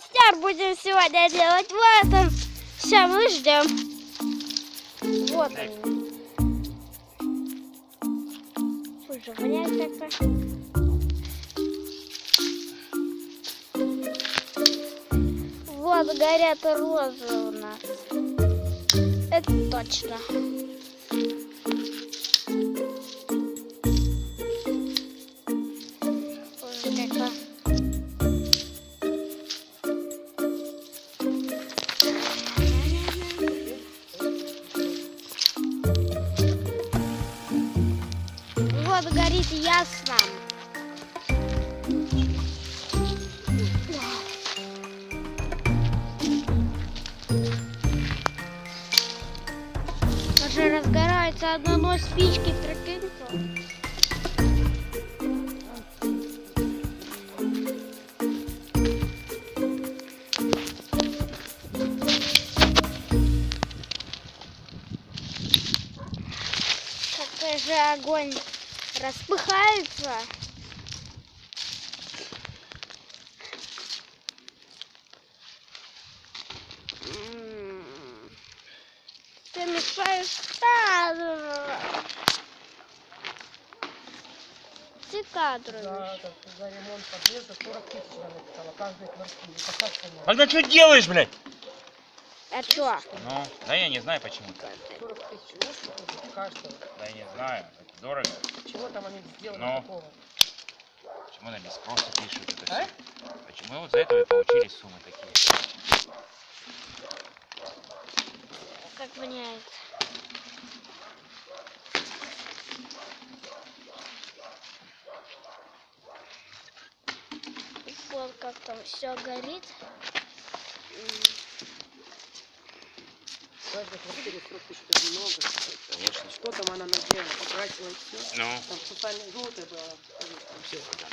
Костер будем сегодня делать. Вот он. Все, мы ждем. Вот он. Слушай, воняет как-то. Вот горят розы у нас. Это точно. Вот горит ясно. Уже разгорается одной спички в тракинку. Какой же огонь распыхается. Ты мешаешь кадру. Ты кадру. За ремонт подъезда 40 тысяч я написала, каждой квартире. Тогда что делаешь, блядь? А чё? Ну, да я не знаю почему-то. 40 тысяч, вот что каждого. Да я не знаю, это дорого. Чего там они сделали такого? Почему она без спроса пишет это все? Почему вот за это вы получили суммы такие? Как воняет. Вот как там все горит. В каждой квартире 40 тысяч, это много. Конечно. Что там она надела? Потратила и все. Ну. Там специально желтое было. Все вода.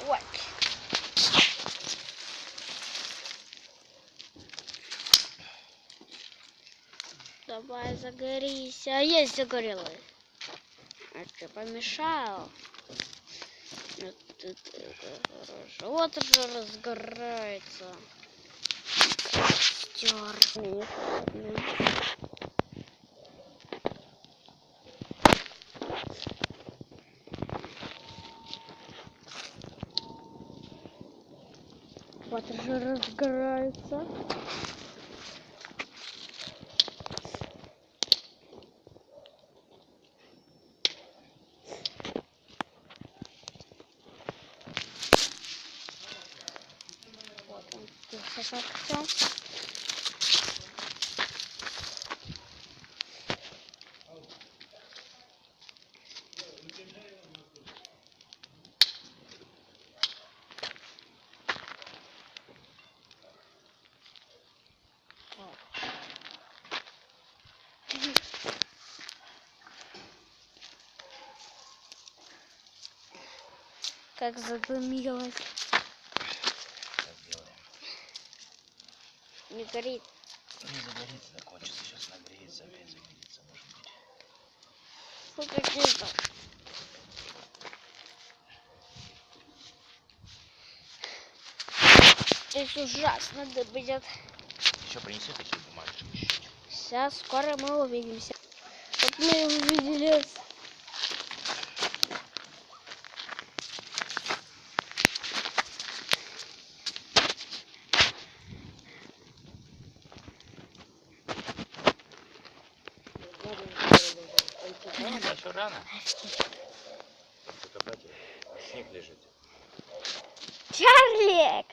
Вот. Давай загорись. А есть загорелый. А что, помешал? Вот уже разгорается. Костер. Вот уже разгорается. Вот он, тихо как все. Как задымилось. Не горит. Не загорится, закончится, сейчас нагреется, опять загорится, может быть. Фу, какие-то. Здесь ужасно дымит. Еще принеси такие бумажки чуть-чуть. Сейчас скоро мы увидимся. Вот мы увиделись. Еще рано. Только копать, снег лежит. Чарлик!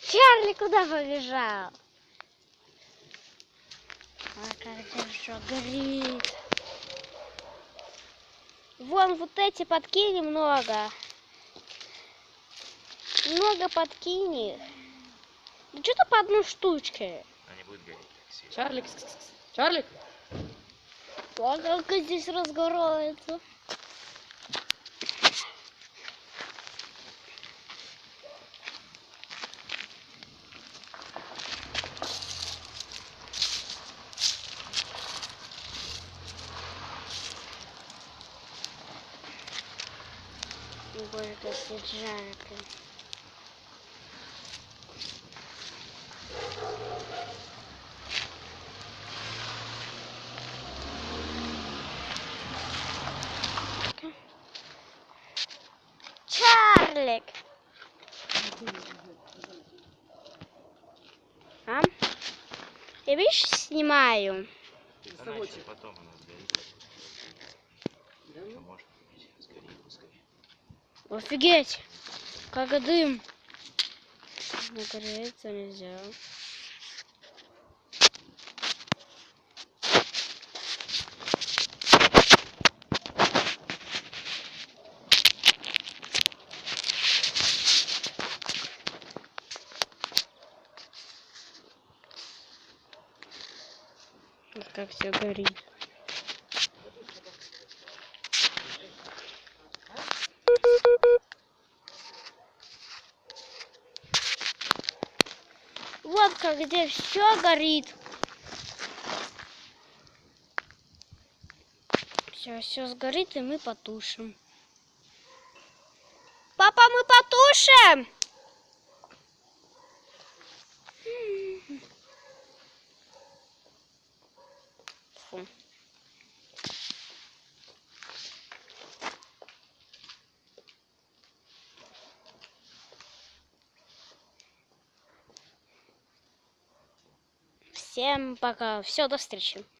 Чарли куда побежал? А как хорошо горит. Вон вот эти подкини много. Много подкини. Да что-то по одной штучке. Они будут гореть. свет. Чарлик, Чарлик. А как здесь разгорается? Боже, как здесь жарко. Чарлик! А? Я, видишь, снимаю. Да начали, потом оно сгорит. Ну, может быть, сгори, пускай. Офигеть! Как дым! Нагореться нельзя. Как все горит. Вот как где все горит. Все сгорит, и мы потушим. Папа, мы потушим! Фу. Всем пока. Все, до встречи.